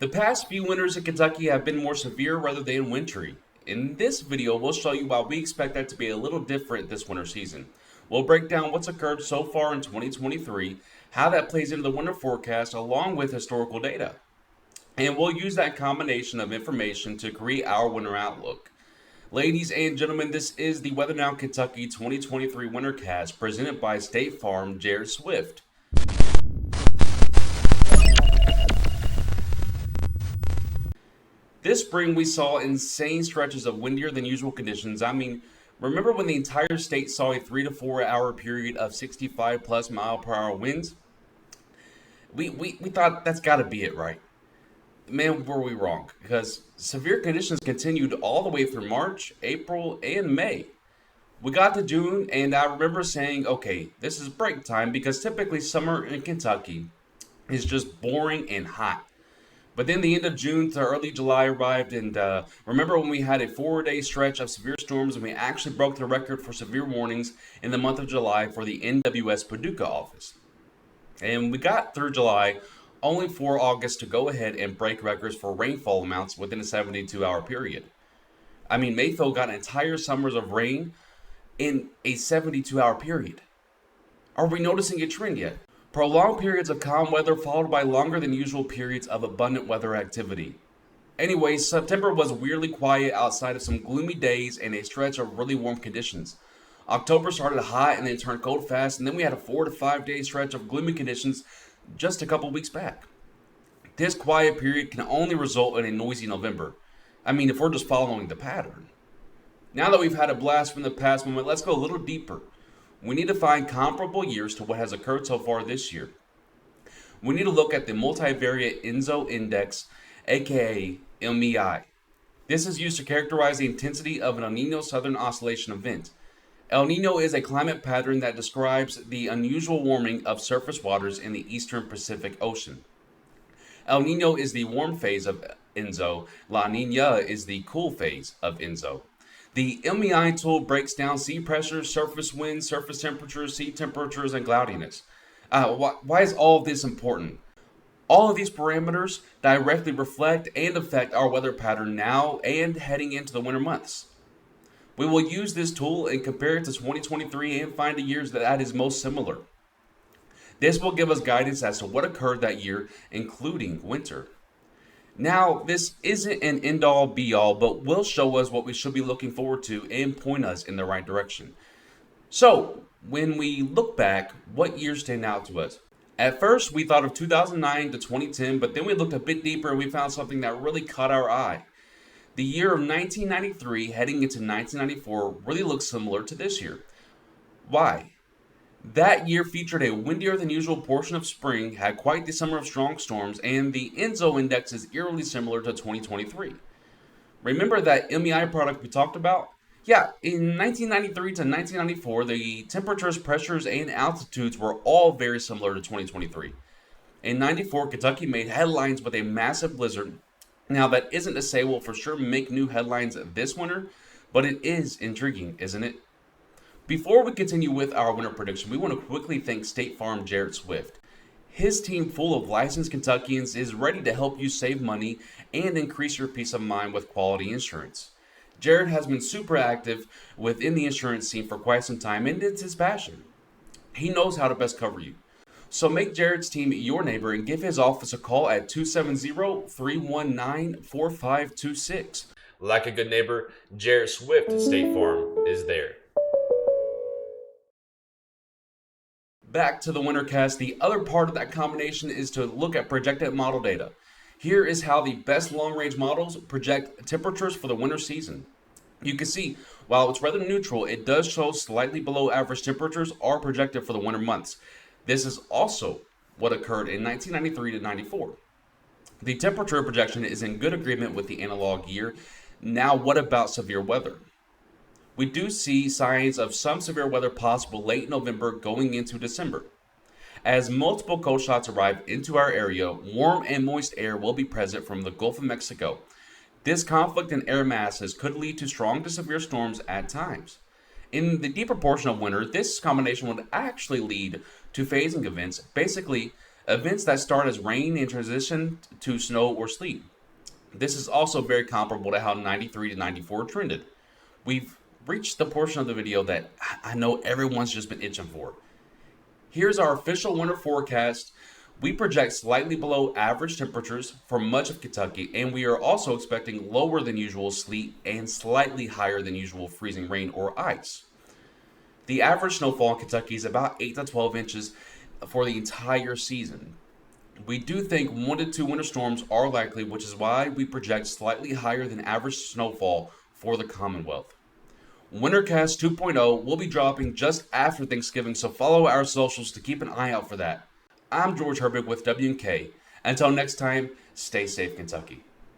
The past few winters in Kentucky have been more severe rather than wintry. In this video, we'll show you why we expect that to be a little different this winter season. We'll break down what's occurred so far in 2023, how that plays into the winter forecast, along with historical data. And we'll use that combination of information to create our winter outlook. Ladies and gentlemen, this is the Weather Now Kentucky 2023 WinterCast presented by State Farm Jarrod Swift. This spring, we saw insane stretches of windier than usual conditions. Remember when the entire state saw a 3 to 4 hour period of 65 plus mile per hour winds? We thought that's got to be it, right? Man, were we wrong, because severe conditions continued all the way through March, April, and May. We got to June, and I remember saying, okay, this is break time, because typically summer in Kentucky is just boring and hot. But then the end of June to early July arrived, and remember when we had a 4-day stretch of severe storms, and we actually broke the record for severe warnings in the month of July for the NWS Paducah office. And we got through July, only for August to go ahead and break records for rainfall amounts within a 72-hour period. Mayfield got entire summers of rain in a 72-hour period. Are we noticing a trend yet? Prolonged periods of calm weather followed by longer than usual periods of abundant weather activity. Anyway, September was weirdly quiet outside of some gloomy days and a stretch of really warm conditions. October started hot and then turned cold fast, and then we had a 4 to 5 day stretch of gloomy conditions just a couple weeks back. This quiet period can only result in a noisy November. If we're just following the pattern. Now that we've had a blast from the past moment, let's go a little deeper. We need to find comparable years to what has occurred so far this year. We need to look at the multivariate ENSO index, aka MEI. This is used to characterize the intensity of an El Nino Southern Oscillation event. El Nino is a climate pattern that describes the unusual warming of surface waters in the eastern Pacific Ocean. El Nino is the warm phase of ENSO. La Niña is the cool phase of ENSO. The MEI tool breaks down sea pressure, surface winds, surface temperatures, sea temperatures, and cloudiness. Why is all of this important? All of these parameters directly reflect and affect our weather pattern now and heading into the winter months. We will use this tool and compare it to 2023 and find the years that is most similar. This will give us guidance as to what occurred that year, including winter. Now, this isn't an end-all be-all, but will show us what we should be looking forward to and point us in the right direction. So, when we look back, what years stand out to us? At first, we thought of 2009 to 2010, but then we looked a bit deeper and we found something that really caught our eye. The year of 1993 heading into 1994 really looks similar to this year. Why? That year featured a windier than usual portion of spring, had quite the summer of strong storms, and the ENSO index is eerily similar to 2023. Remember that MEI product we talked about? Yeah, in 1993 to 1994, the temperatures, pressures, and altitudes were all very similar to 2023. In 94, Kentucky made headlines with a massive blizzard. Now, that isn't to say we'll for sure make new headlines this winter, but it is intriguing, isn't it? Before we continue with our winter prediction, we want to quickly thank State Farm Jarrod Swift. His team full of licensed Kentuckians is ready to help you save money and increase your peace of mind with quality insurance. Jarrod has been super active within the insurance scene for quite some time, and it's his passion. He knows how to best cover you. So make Jarrod's team your neighbor and give his office a call at 270-319-4526. Like a good neighbor, Jarrod Swift at State Farm is there. Back to the WinterCast, the other part of that combination is to look at projected model data. Here is how the best long-range models project temperatures for the winter season. You can see, while it's rather neutral, it does show slightly below average temperatures are projected for the winter months. This is also what occurred in 1993 to 94. The temperature projection is in good agreement with the analog year. Now, what about severe weather? We do see signs of some severe weather possible late November going into December. As multiple cold shots arrive into our area, warm and moist air will be present from the Gulf of Mexico. This conflict in air masses could lead to strong to severe storms at times. In the deeper portion of winter, this combination would actually lead to phasing events. Basically, events that start as rain and transition to snow or sleet. This is also very comparable to how 93 to 94 trended. We've reached the portion of the video that I know everyone's just been itching for. Here's our official winter forecast. We project slightly below average temperatures for much of Kentucky, and we are also expecting lower than usual sleet and slightly higher than usual freezing rain or ice. The average snowfall in Kentucky is about 8 to 12 inches for the entire season. We do think 1 to 2 winter storms are likely, which is why we project slightly higher than average snowfall for the Commonwealth. WinterCast 2.0 will be dropping just after Thanksgiving, so follow our socials to keep an eye out for that. I'm George Herbig with WK. Until next time, stay safe, Kentucky.